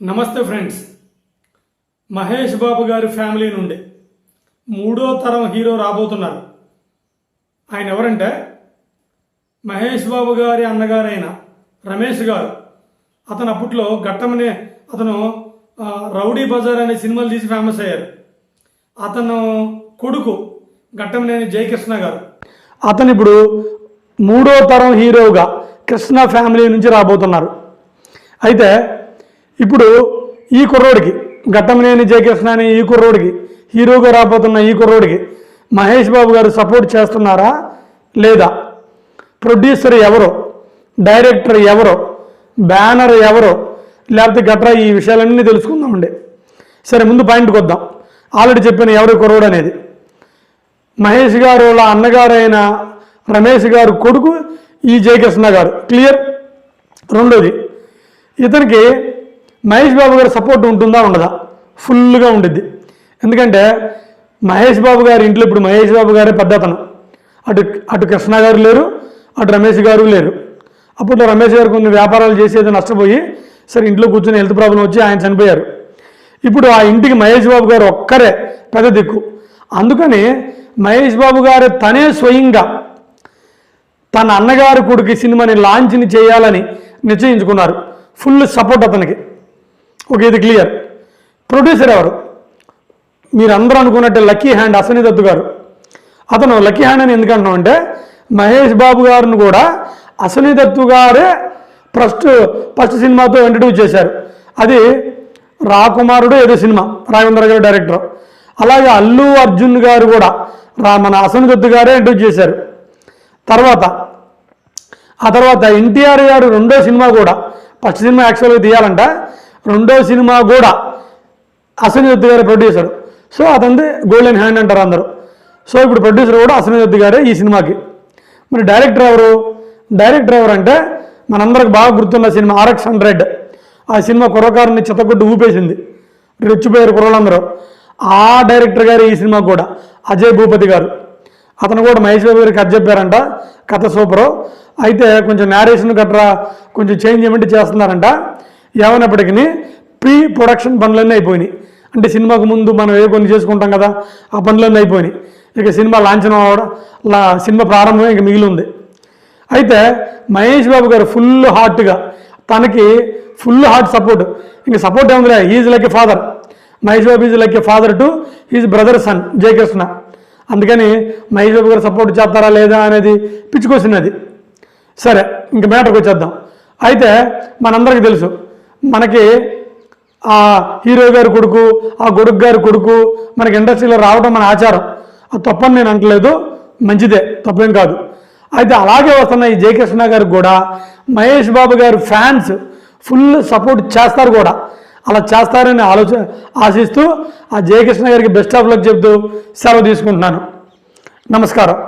నమస్తే ఫ్రెండ్స్. మహేష్ బాబు గారి ఫ్యామిలీ నుండి మూడో తరం హీరో రాబోతున్నారు. ఆయన ఎవరంటే మహేష్ బాబు గారి అన్నగారైన రమేష్ గారు. అతను అప్పట్లో ఘట్టమనే అతను రౌడీ బజార్ అనే సినిమాలు తీసి ఫేమస్ అయ్యారు. అతను కొడుకు ఘట్టమనేని జయకృష్ణ గారు. అతను ఇప్పుడు మూడో తరం హీరోగా కృష్ణ ఫ్యామిలీ నుంచి రాబోతున్నారు. అయితే ఇప్పుడు ఈ కుర్రోడికి ఘట్టమనేని జయకృష్ణ అనే ఈ కుర్రోడికి హీరోగా రాబోతున్న ఈ కుర్రోడికి మహేష్ బాబు గారు సపోర్ట్ చేస్తున్నారా లేదా, ప్రొడ్యూసర్ ఎవరో, డైరెక్టర్ ఎవరో, బ్యానర్ ఎవరో, లేకపోతే గట్రా ఈ విషయాలన్నీ తెలుసుకుందామండి. సరే, ముందు పాయింట్కి వద్దాం. ఆల్రెడీ చెప్పాను ఎవరి కుర్రోడు అనేది. మహేష్ గారు వాళ్ళ అన్నగారైన రమేష్ గారు కొడుకు ఈ జయకృష్ణ గారు. క్లియర్. రెండోది, ఇతనికి మహేష్ బాబు గారి సపోర్ట్ ఉంటుందా ఉండదా? ఫుల్గా ఉండిద్ది. ఎందుకంటే మహేష్ బాబు గారి ఇంట్లో ఇప్పుడు మహేష్ బాబు గారే పెద్ద అతను. అటు కృష్ణ గారు లేరు, అటు రమేష్ గారు లేరు. అప్పట్లో రమేష్ గారు కొన్ని వ్యాపారాలు చేసి ఏదో నష్టపోయి సరే ఇంట్లో కూర్చొని హెల్త్ ప్రాబ్లం వచ్చి ఆయన చనిపోయారు. ఇప్పుడు ఆ ఇంటికి మహేష్ బాబు గారు ఒక్కరే పెద్ద దిక్కు. అందుకని మహేష్ బాబు గారు తనే స్వయంగా తన అన్నగారి కొడుకు సినిమాని లాంచ్ని చేయాలని నిశ్చయించుకున్నారు. ఫుల్ సపోర్ట్ అతనికి. ఓకే, ఇది క్లియర్. ప్రొడ్యూసర్ ఎవరు? మీరు అందరూ అనుకున్నట్టే లక్కీ హ్యాండ్ అశ్విని దత్తు గారు. అతను లక్కీ హ్యాండ్ అని ఎందుకంటున్నాం అంటే మహేష్ బాబు గారిని కూడా అశ్విని దత్తు గారే ఫస్ట్ సినిమాతో ఇంట్రడ్యూస్ చేశారు. అది రాకుమారుడు ఏదో సినిమా, రాఘవేంద్ర గారు డైరెక్టర్. అలాగే అల్లు అర్జున్ గారు కూడా మన అశ్విని దత్తు గారే ఇంట్రడ్యూస్ చేశారు. ఆ తర్వాత ఎన్టీఆర్ గారు రెండో సినిమా కూడా, ఫస్ట్ సినిమా యాక్చువల్గా తీయాలంట, రెండో సినిమా కూడా అశ్విని దత్తు గారే ప్రొడ్యూసర్. సో అతనిది గోల్డెన్ హ్యాండ్ అంటారు అందరూ. సో ఇప్పుడు ప్రొడ్యూసర్ కూడా అశ్విని దత్తు గారే ఈ సినిమాకి. మరి డైరెక్టర్ ఎవరు? డైరెక్టర్ ఎవరంటే మనందరికి బాగా గుర్తున్న సినిమా RX-100. ఆ సినిమా కుర్రకారుని చిత్తకొట్టు ఊపేసింది, రెచ్చిపోయారు కుర్రలందరూ. ఆ డైరెక్టర్ గారు ఈ సినిమా కూడా అజయ్ భూపతి గారు. అతను కూడా మహేష్ బాబు గారికి కథ చెప్పారంట. కథ సూపరు. అయితే కొంచెం నేరేషన్ గట్రా కొంచెం చేంజ్ చేయమంటే చేస్తున్నారంట. ఏమైనప్పటికీ ప్రీ ప్రొడక్షన్ పనులన్నీ అయిపోయినాయి. అంటే సినిమాకు ముందు మనం ఏ కొన్ని చేసుకుంటాం కదా, ఆ పనులన్నీ అయిపోయినాయి. ఇక సినిమా లాంఛనం అవడం, సినిమా ప్రారంభం ఇక మిగిలి ఉంది. అయితే మహేష్ బాబు గారు ఫుల్ హార్ట్గా, తనకి ఫుల్ హార్ట్ సపోర్ట్. ఇంక సపోర్ట్ ఏముందిలే, is like a father. Mahesh Babu is like a father to his brother son Jayakrishna. అందుకని మహేష్ బాబు గారు సపోర్ట్ చేస్తారా లేదా అనేది పిచ్చుకొచ్చినది. సరే, ఇంక మ్యాటర్కి వచ్చేద్దాం. అయితే మనందరికీ తెలుసు, మనకి ఆ హీరో గారి కొడుకు, ఆ కొడుకు గారి కొడుకు మనకి ఇండస్ట్రీలో రావడం మన ఆచారం. అది తప్పని నేను అంటలేదు, మంచిదే, తప్పేం కాదు. అయితే అలాగే వస్తున్న ఈ జయకృష్ణ గారికి కూడా మహేష్ బాబు గారి ఫ్యాన్స్ ఫుల్ సపోర్ట్ చేస్తారు కూడా. అలా చేస్తారని ఆశిస్తూ ఆ జయకృష్ణ గారికి బెస్ట్ ఆఫ్ లక్ చెప్తూ సెలవు తీసుకుంటున్నాను. నమస్కారం.